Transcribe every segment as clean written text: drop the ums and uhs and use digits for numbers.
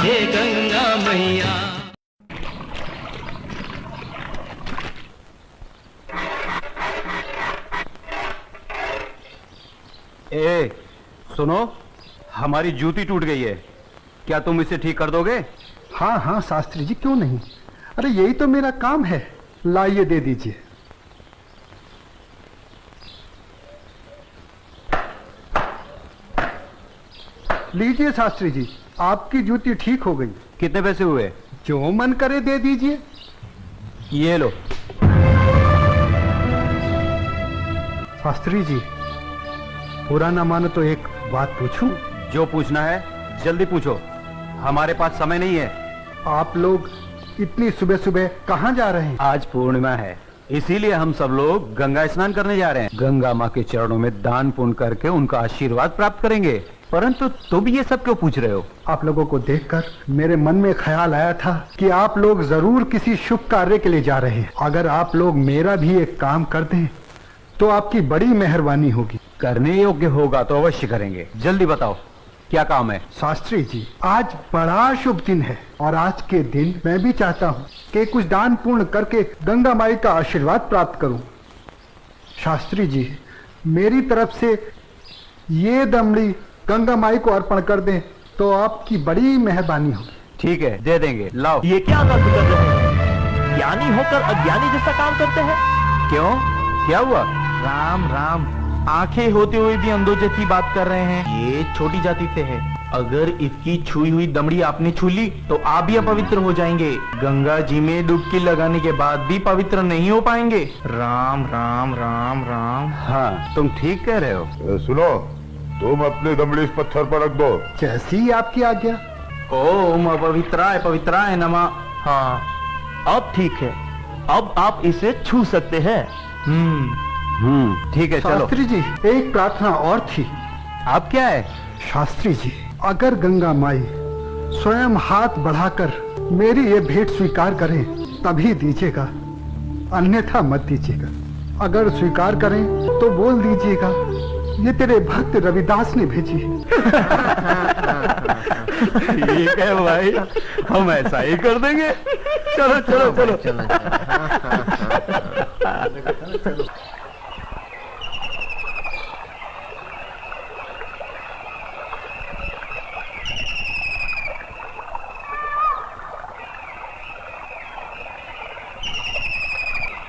हे गंगा मैया। ए, सुनो, हमारी जूती टूट गई है, क्या तुम इसे ठीक कर दोगे? हाँ हाँ शास्त्री जी, क्यों नहीं। अरे यही तो मेरा काम है। लाइए, दे दीजिए। लीजिए शास्त्री जी, आपकी जूती ठीक हो गई। कितने पैसे हुए? जो मन करे दे दीजिए। ये लो। शास्त्री जी, बुरा ना मानो तो एक बात पूछूं? जो पूछना है जल्दी पूछो, हमारे पास समय नहीं है। आप लोग इतनी सुबह सुबह कहाँ जा रहे हैं? आज पूर्णिमा है, इसीलिए हम सब लोग गंगा स्नान करने जा रहे हैं। गंगा माँ के चरणों में दान पुण्य करके उनका आशीर्वाद प्राप्त करेंगे। परंतु तुम ये सब क्यों पूछ रहे हो? आप लोगों को देखकर मेरे मन में ख्याल आया था कि आप लोग जरूर किसी शुभ कार्य के लिए जा रहे हैं। अगर आप लोग मेरा भी एक काम कर दें तो आपकी बड़ी मेहरबानी होगी। करने योग्य होगा तो अवश्य करेंगे। जल्दी बताओ क्या काम है? शास्त्री जी, आज बड़ा शुभ दिन है और आज के दिन मैं भी चाहता हूँ कि कुछ दान पूर्ण करके गंगा माई का आशीर्वाद प्राप्त करूँ। शास्त्री जी, मेरी तरफ से ये दमड़ी गंगा माई को अर्पण कर दें तो आपकी बड़ी मेहरबानी होगी। ठीक है, दे देंगे। लाओ। ये क्या बात कर रहे हैं? ज्ञानी होकर अज्ञानी जैसा काम करते हैं। क्यों, क्या हुआ? राम राम, आंखें होते हुए भी अंधों जैसी बात कर रहे हैं। ये छोटी जाति से है, अगर इसकी छुई हुई दमड़ी आपने छू ली तो आप भी अपवित्र हो जाएंगे। गंगा जी में डुबकी लगाने के बाद भी पवित्र नहीं हो पाएंगे। राम राम राम राम। हाँ, तुम ठीक कह रहे हो। सुनो, तुम अपनी दमड़ी इस पत्थर पर रख दो। जैसी आपकी आज्ञा। ओम अपवित्राय पवित्राय नमः। हाँ, अब ठीक है, अब आप इसे छू सकते हैं। ठीक है, चलो। शास्त्री जी, एक प्रार्थना और थी। आप क्या है? शास्त्री जी, अगर गंगा माई स्वयं हाथ बढ़ाकर मेरी ये भेंट स्वीकार करें तभी दीजिएगा, अन्यथा मत दीजिएगा। अगर स्वीकार करें तो बोल दीजिएगा ये तेरे भक्त रविदास ने भेजी है। ठीक है भाई, हम ऐसा ही कर देंगे। चलो चलो चलो, चलो।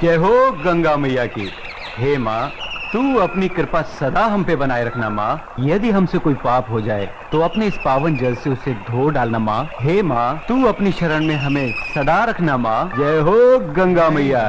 जय हो गंगा मैया की। हे माँ, तू अपनी कृपा सदा हम पे बनाए रखना माँ। यदि हमसे कोई पाप हो जाए तो अपने इस पावन जल से उसे धो डालना माँ। हे माँ, तू अपनी शरण में हमें सदा रखना माँ। जय हो गंगा मैया।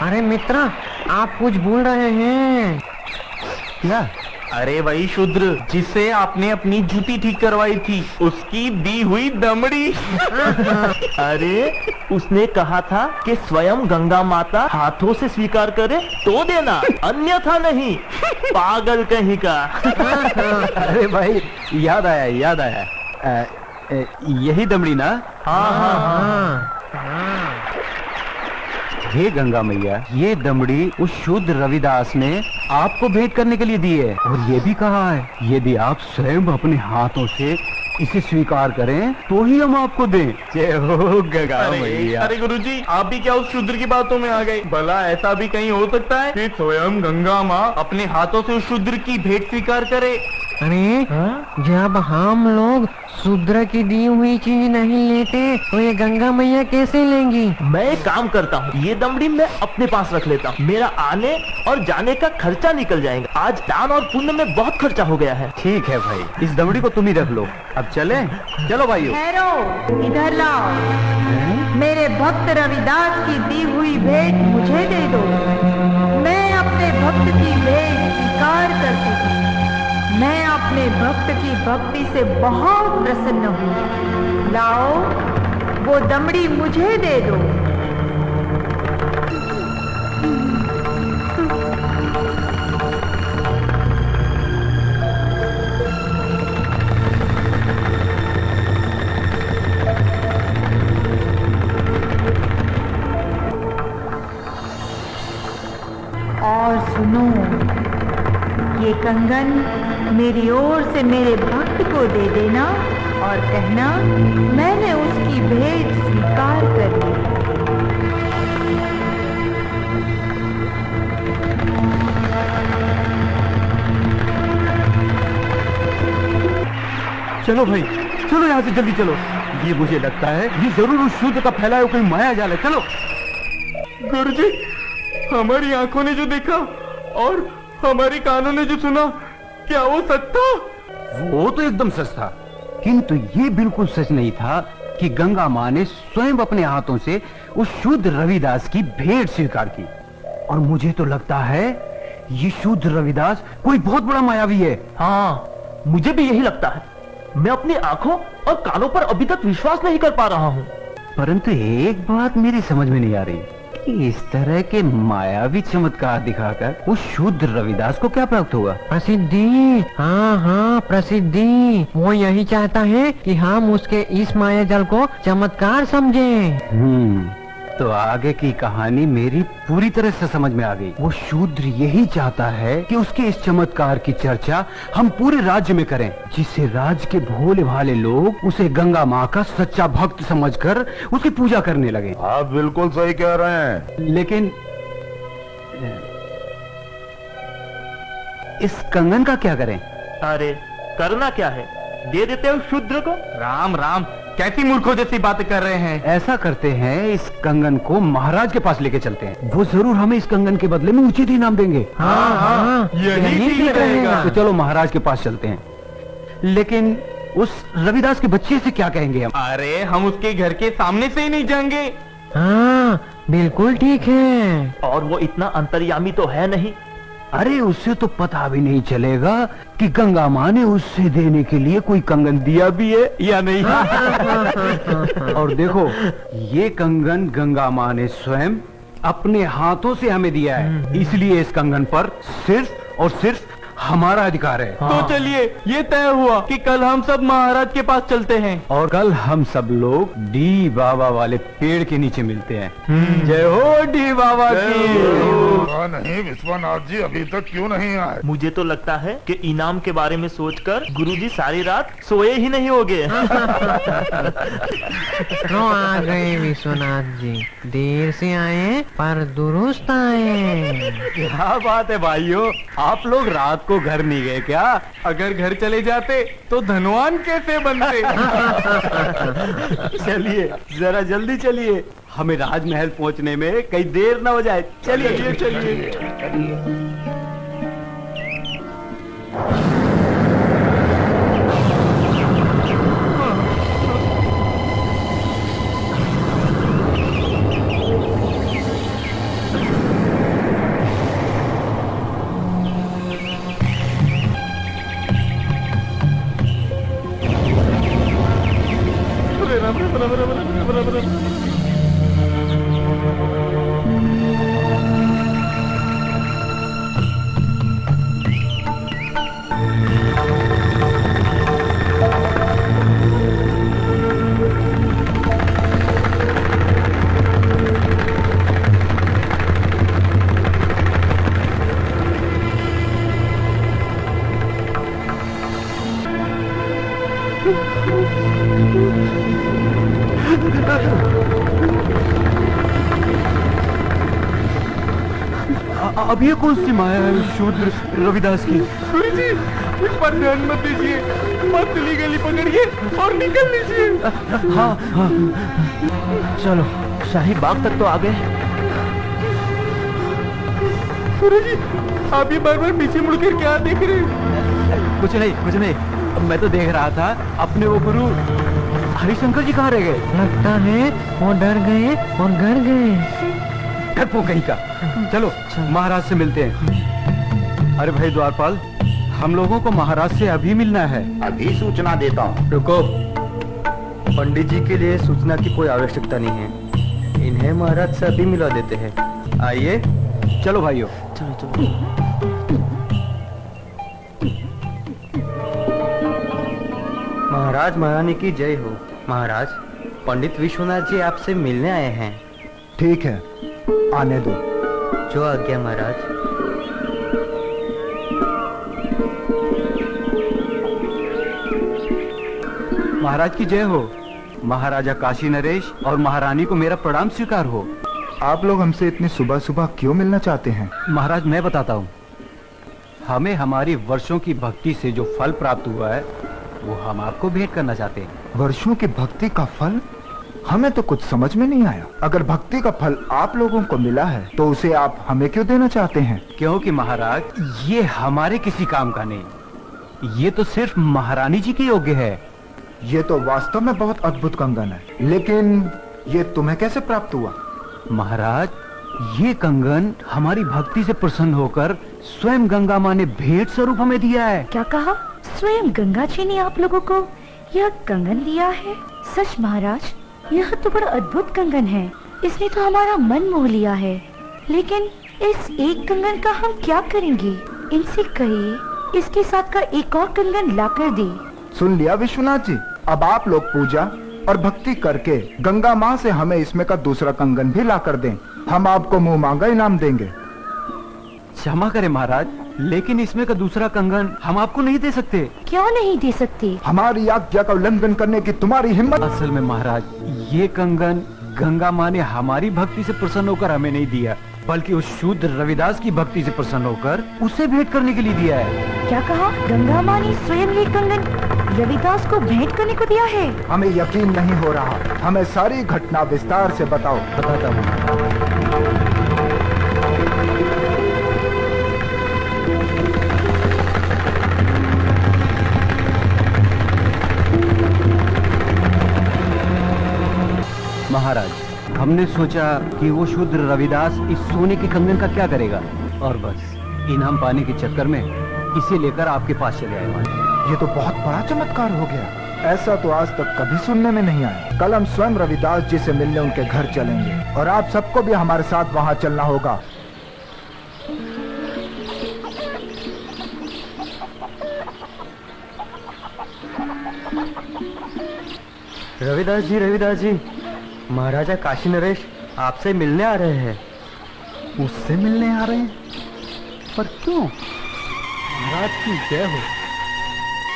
अरे मित्रा, आप कुछ भूल रहे हैं। क्या? अरे वही शूद्र जिसे आपने अपनी जूती ठीक करवाई थी, उसकी दी हुई दमड़ी। अरे उसने कहा था कि स्वयं गंगा माता हाथों से स्वीकार करे तो देना, अन्यथा नहीं। पागल कहीं का। अरे भाई, याद आया याद आया। यही दमड़ी ना? हाँ हाँ हाँ। हे गंगा मैया, ये दमड़ी उस शुद्ध रविदास ने आपको भेंट करने के लिए दी है और ये भी कहा है यदि आप स्वयं अपने हाथों से इसे स्वीकार करें तो ही हम आपको दें। जय हो गंगा मैया। अरे गुरुजी, आप भी क्या उस शूद्र की बातों में आ गए? भला ऐसा भी कहीं हो सकता है कि स्वयं गंगा माँ अपने हाथों से उस शूद्र की भेंट स्वीकार करे? अरे जब हम लोग शूद्र की दी हुई चीज नहीं लेते तो ये गंगा मैया कैसे लेंगी? मैं एक काम करता हूँ, ये दमड़ी मैं अपने पास रख लेता हूँ, मेरा आने और जाने का खर्चा निकल जाएगा। आज दान और पुण्य में बहुत खर्चा हो गया है। ठीक है भाई, इस दमड़ी को तुम ही रख लो। अब चले? चलो भाइयों। ठहरो, इधर लाओ। मेरे भक्त रविदास की दी हुई भेंट मुझे दे दो। मैं अपने भक्त की भेंट स्वीकार करती हूँ। मैं अपने भक्त की भक्ति से बहुत प्रसन्न हूँ। लाओ, वो दमड़ी मुझे दे दो। और सुनो, ये कंगन मेरी ओर से मेरे भक्त को दे देना और कहना मैंने उसकी भेंट स्वीकार कर ली। चलो भाई, चलो यहाँ से जल्दी चलो। ये मुझे लगता है ये जरूर उस शूद्र का फैलाया हुआ कोई माया जाल है। चलो। गुरुजी, हमारी आंखों ने जो देखा और हमारे कानों ने जो सुना, क्या वो सच था? वो तो एकदम सच था, किंतु ये बिल्कुल सच नहीं था कि गंगा माँ ने स्वयं अपने हाथों से उस शूद्र रविदास की भेंट स्वीकार की। और मुझे तो लगता है ये शूद्र रविदास कोई बहुत बड़ा मायावी है। हाँ, मुझे भी यही लगता है। मैं अपनी आंखों और कानों पर अभी तक विश्वास नहीं कर पा रहा हूँ। परंतु एक बात मेरी समझ में नहीं आ रही कि इस तरह के मायावी चमत्कार दिखाकर उस शूद्र रविदास को क्या प्राप्त होगा? प्रसिद्धि। हाँ हाँ, प्रसिद्धि। वो यही चाहता है कि हम उसके इस माया जल को चमत्कार समझें। तो आगे की कहानी मेरी पूरी तरह से समझ में आ गई। वो शूद्र यही चाहता है कि उसके इस चमत्कार की चर्चा हम पूरे राज्य में करें, जिससे राज्य के भोले भाले लोग उसे गंगा माँ का सच्चा भक्त समझकर उसकी पूजा करने लगे। आप बिल्कुल सही कह रहे हैं। लेकिन इस कंगन का क्या करें? अरे करना क्या है, दे देते हो शूद्र को। राम राम, कैसी मूर्खों जैसी बातें कर रहे हैं। ऐसा करते हैं, इस कंगन को महाराज के पास लेके चलते हैं। वो जरूर हमें इस कंगन के बदले में उचित इनाम देंगे। हाँ, यही ठीक रहेगा। तो चलो महाराज के पास चलते हैं। लेकिन उस रविदास के बच्चे से क्या कहेंगे हम? अरे हम उसके घर के सामने से ही नहीं जाएंगे। हाँ, बिल्कुल ठीक है। और वो इतना अंतर्यामी तो है नहीं। अरे उससे तो पता भी नहीं चलेगा कि गंगा माँ ने उससे देने के लिए कोई कंगन दिया भी है या नहीं। और देखो, ये कंगन गंगा माँ ने स्वयं अपने हाथों से हमें दिया है, इसलिए इस कंगन पर सिर्फ और सिर्फ हमारा अधिकार है। तो चलिए, ये तय हुआ कि कल हम सब महाराज के पास चलते हैं। और कल हम सब लोग डी बाबा वाले पेड़ के नीचे मिलते हैं। जय हो डी बाबा की। नहीं विश्वनाथ जी अभी तक क्यों नहीं आए? मुझे तो लगता है कि इनाम के बारे में सोचकर गुरुजी सारी रात सोए ही नहीं होंगे। तो आ गए विश्वनाथ जी, देर से आए पर दुरुस्त आए। क्या बात है भाइयों, आप लोग रात को घर नहीं गए क्या? अगर घर चले जाते तो धनवान कैसे बनते? चलिए जरा जल्दी चलिए, हमें राजमहल पहुंचने में कहीं देर न हो जाए। चलिए चलिए। अब ये कौन सी माया है शूद्र रविदास की? गुरुजी, इस पर ध्यान मत दीजिए, पतली गली पकड़िए और निकल लीजिए। हाँ हाँ, चलो, शाही बाग तक तो आ गए। गुरुजी, आप ये बार बार पीछे मुड़कर क्या देख रहे हैं? कुछ नहीं, मैं तो देख रहा था अपने वो गुरु हरिशंकर जी कहाँ रह गए? लगता है वो डर गए और घर गए। डरपोक कहीं का। चलो महाराज से मिलते हैं। अरे भाई द्वारपाल, हम लोगों को महाराज से अभी मिलना है। अभी सूचना देता हूँ। रुको, पंडित जी के लिए सूचना की कोई आवश्यकता नहीं है, इन्हें महाराज से अभी मिला देते हैं। आइए। चलो भाइयों। चलो। महाराज महारानी की जय हो। महाराज, पंडित विश्वनाथ जी आपसे मिलने आए हैं। ठीक है, आने दो। जो आज्ञा महाराज। महाराज की जय हो। महाराजा काशी नरेश और महारानी को मेरा प्रणाम स्वीकार हो। आप लोग हमसे इतनी सुबह सुबह क्यों मिलना चाहते हैं? महाराज मैं बताता हूँ, हमें हमारी वर्षों की भक्ति से जो फल प्राप्त हुआ है वो हम आपको भेंट करना चाहते हैं। वर्षों की भक्ति का फल? हमें तो कुछ समझ में नहीं आया। अगर भक्ति का फल आप लोगों को मिला है तो उसे आप हमें क्यों देना चाहते हैं? क्योंकि महाराज ये हमारे किसी काम का नहीं, ये तो सिर्फ महारानी जी के योग्य है। ये तो वास्तव में बहुत अद्भुत कंगन है, लेकिन ये तुम्हें कैसे प्राप्त हुआ? महाराज ये कंगन हमारी भक्ति से प्रसन्न होकर स्वयं गंगा माँ ने भेंट स्वरूप हमें दिया है। क्या कहा? स्वयं गंगा जी ने आप लोगों को यह कंगन दिया है? सच महाराज, यह तो बड़ा अद्भुत कंगन है। इसने तो हमारा मन मोह लिया है। लेकिन इस एक कंगन का हम क्या करेंगे? इनसे कहिए इसके साथ का एक और कंगन लाकर दे। सुन लिया विश्वनाथ जी, अब आप लोग पूजा और भक्ति करके गंगा माँ से हमें इसमें का दूसरा कंगन भी लाकर दें। हम आपको मुंह मांगा इनाम देंगे। क्षमा करें महाराज, लेकिन इसमें का दूसरा कंगन हम आपको नहीं दे सकते। क्यों नहीं दे सकते? हमारी आज्ञा का उल्लंघन करने की तुम्हारी हिम्मत? असल में महाराज ये कंगन गंगा माँ ने हमारी भक्ति से प्रसन्न होकर हमें नहीं दिया, बल्कि उस शूद्र रविदास की भक्ति से प्रसन्न होकर उसे भेंट करने के लिए दिया है। क्या कहा? गंगा माँ ने स्वयं ये कंगन रविदास को भेंट करने को दिया है? हमें यकीन नहीं हो रहा। हमें सारी घटना विस्तार से बताओ। बताता हूँ। महाराज हमने सोचा कि वो शूद्र रविदास इस सोने के कंगन का क्या करेगा, और बस इनाम पाने के चक्कर में इसे लेकर आपके पास चले आए। ये तो बहुत बड़ा चमत्कार हो गया। ऐसा तो आज तक कभी सुनने में नहीं आया। कल हम स्वयं रविदास जी से मिलने उनके घर चलेंगे और आप सबको भी हमारे साथ वहां चलना होगा। रविदास जी, महाराजा काशी नरेश आपसे मिलने आ रहे हैं। मुझसे मिलने आ रहे हैं? पर क्यों? महाराज की जय हो।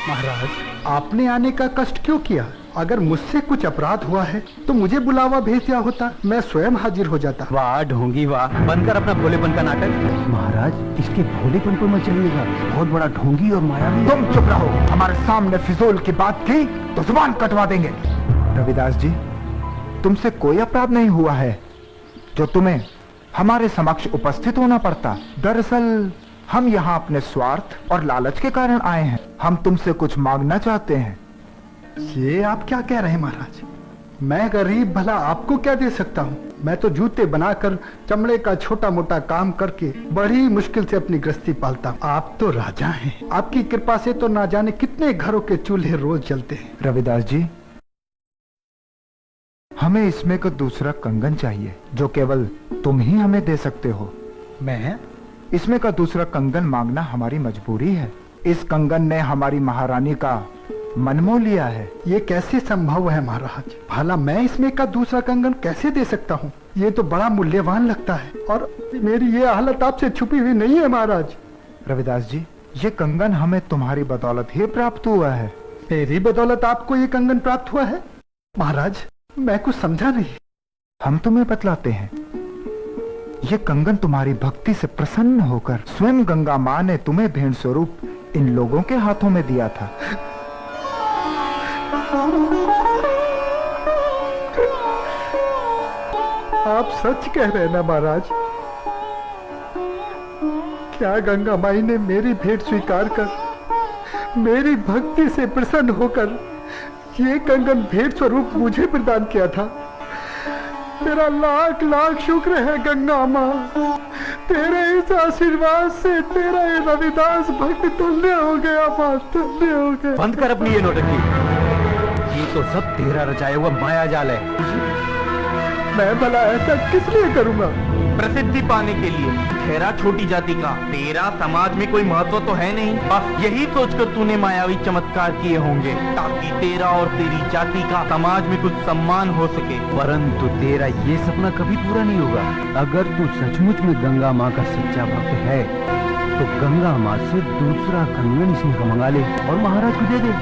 महाराज आपने आने का कष्ट क्यों किया? अगर मुझसे कुछ अपराध हुआ है तो मुझे बुलावा भेज दिया होता, मैं स्वयं हाजिर हो जाता। वाह ढोंगी वाह, बनकर अपना भोलेपन का नाटक। महाराज इसके भोलेपन पर मत चलिएगा, बहुत बड़ा ढोंगी और मायावी। तुम चुप रहो। हमारे सामने फिजूल की बात की तो जुबान कटवा देंगे। रविदास जी, तुमसे कोई अपराध नहीं हुआ है जो तुम्हें हमारे समक्ष उपस्थित होना पड़ता। दरअसल हम यहाँ अपने स्वार्थ और लालच के कारण आए हैं। हम तुमसे कुछ मांगना चाहते हैं। ये आप क्या कह रहे हैं महाराज? मैं गरीब भला आपको क्या दे सकता हूँ? मैं तो जूते बनाकर चमड़े का छोटा मोटा काम करके बड़ी मुश्किल से अपनी गृहस्थी पालता हूँ। आप तो राजा हैं, आपकी कृपा से तो ना जाने कितने घरों के चूल्हे रोज जलते हैं। रविदास जी, हमें इसमें का दूसरा कंगन चाहिए जो केवल तुम ही हमें दे सकते हो। मैं? इसमें का दूसरा कंगन मांगना हमारी मजबूरी है। इस कंगन ने हमारी महारानी का मन मोह लिया है। ये कैसे संभव है महाराज? भला मैं इसमें का दूसरा कंगन कैसे दे सकता हूँ? ये तो बड़ा मूल्यवान लगता है और मेरी ये हालत आपसे छुपी हुई नहीं है महाराज। रविदास जी, ये कंगन हमें तुम्हारी बदौलत ही प्राप्त हुआ है। मेरी बदौलत आपको ये कंगन प्राप्त हुआ है? महाराज मैं कुछ समझा नहीं। हम तुम्हें बतलाते हैं। ये कंगन तुम्हारी भक्ति से प्रसन्न होकर स्वयं गंगा माँ ने तुम्हें भेंट स्वरूप इन लोगों के हाथों में दिया था। आप सच कह रहे हैं ना महाराज? क्या गंगा माई ने मेरी भेंट स्वीकार कर मेरी भक्ति से प्रसन्न होकर ये कंगन भेंट स्वरूप मुझे प्रदान किया था? तेरा लाख लाख शुक्र है गंगा माँ। तेरे इस आशीर्वाद से तेरा ये रविदास भक्त धन्य हो गया माँ, धन्य हो गया। बंद कर अपनी ये नौटंकी। ये तो सब तेरा रचाया हुआ माया जाल है। मैं भला ऐसा किस लिए करूँगा? प्रसिद्धि पाने के लिए। ठहरा छोटी जाति का, तेरा समाज में कोई महत्व तो है नहीं। बस यही सोचकर तूने मायावी चमत्कार किए होंगे ताकि तेरा और तेरी जाति का समाज में कुछ सम्मान हो सके। परंतु तेरा ये सपना कभी पूरा नहीं होगा। अगर तू सचमुच में गंगा माँ का सच्चा भक्त है तो गंगा माँ से दूसरा कंगन इसमें का मंगा ले और महाराज को दे दे।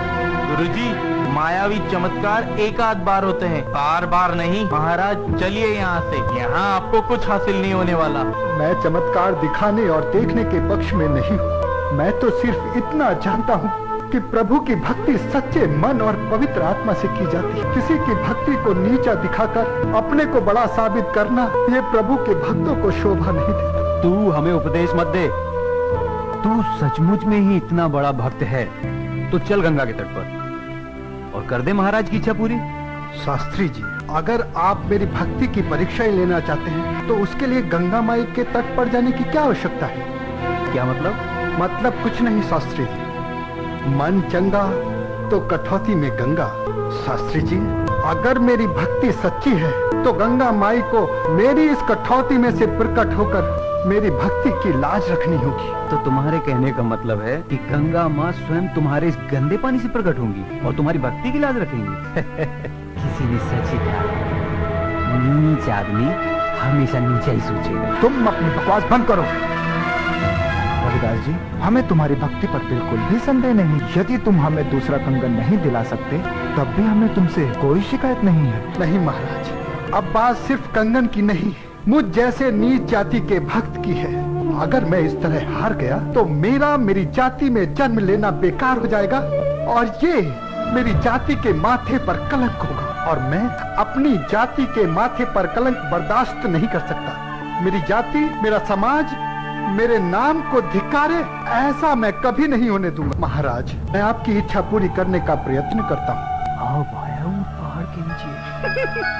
गुरुजी, मायावी चमत्कार एक आध बार होते हैं, बार बार नहीं। महाराज चलिए यहाँ से, यहाँ आपको कुछ हासिल नहीं होने वाला। मैं चमत्कार दिखाने और देखने के पक्ष में नहीं हूँ। मैं तो सिर्फ इतना जानता हूँ कि प्रभु की भक्ति सच्चे मन और पवित्र आत्मा से की जाती है। किसी की भक्ति को नीचा दिखाकर अपने को बड़ा साबित करना, ये प्रभु के भक्तों को शोभा नहीं देता। तू हमें उपदेश मत दे। तू सचमुच में ही इतना बड़ा भक्त है तो चल गंगा के तट पर और कर दे महाराज की इच्छा पूरी। शास्त्री जी, अगर आप मेरी भक्ति की परीक्षा ही लेना चाहते हैं तो उसके लिए गंगा माई के तट पर जाने की क्या आवश्यकता है? क्या मतलब? मतलब कुछ नहीं शास्त्री जी, मन चंगा तो कठौती में गंगा। शास्त्री जी, अगर मेरी भक्ति सच्ची है तो गंगा माई को मेरी इस कठौती में से प्रकट होकर मेरी भक्ति की लाज रखनी होगी। तो तुम्हारे कहने का मतलब है कि गंगा माँ स्वयं तुम्हारे इस गंदे पानी से प्रकट होंगी और तुम्हारी भक्ति की लाज रखेंगी। किसी ने सच ही कहा, नीच आदमी हमेशा नीचा ही सोचेगा। तुम अपनी बकवास बंद करो। रविदास जी, हमें तुम्हारी भक्ति पर बिल्कुल भी संदेह नहीं। यदि तुम हमें दूसरा कंगन नहीं दिला सकते तब भी हमें तुमसे कोई शिकायत नहीं है। नहीं महाराज, अब बात सिर्फ कंगन की नहीं, मुझ जैसे नीच जाति के भक्त की है। अगर मैं इस तरह हार गया तो मेरी जाति में जन्म लेना बेकार हो जाएगा और ये मेरी जाति के माथे पर कलंक होगा और मैं अपनी जाति के माथे पर कलंक बर्दाश्त नहीं कर सकता। मेरी जाति, मेरा समाज मेरे नाम को धिक्कारे, ऐसा मैं कभी नहीं होने दूंगा। महाराज, मैं आपकी इच्छा पूरी करने का प्रयत्न करता हूँ। आओ भाया, वो पहाड़ के नीचे।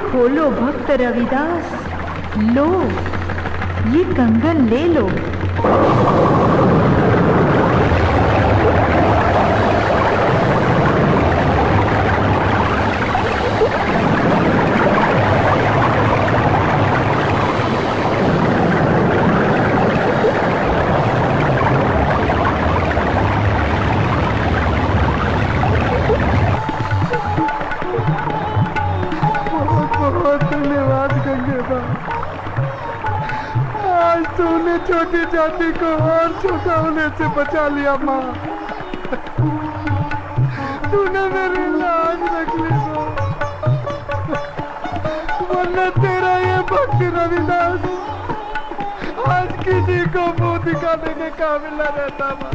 खोलो भक्त रविदास, लो ये कंगन ले लो। छोटी जाति को और छोटा होने से बचा लिया माँ। तूने मेरी लाज रख ली वरना तेरा ये भक्त रविदास आज किसी को मुंह दिखाने के काबिल न रहता माँ।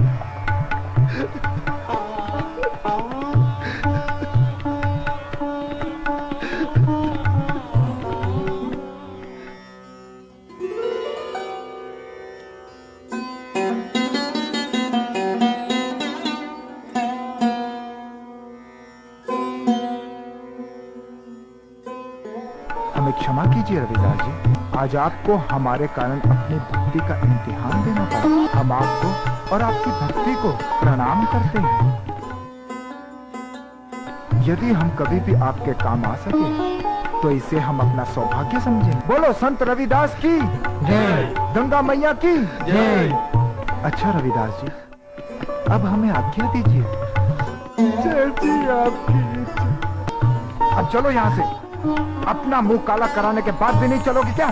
हमें क्षमा कीजिए रविदास जी, आज आपको हमारे कारण अपनी भक्ति का इम्तिहान देना पड़ा। हम आपको और आपकी भक्ति को प्रणाम करते हैं। यदि हम कभी भी आपके काम आ सके तो इसे हम अपना सौभाग्य समझें। बोलो संत रविदास की जय। गंगा मैया की जय। अच्छा रविदास जी, अब हमें आज्ञा दीजिए। अब चलो यहाँ से। अपना मुंह काला कराने के बाद भी नहीं चलोगे क्या?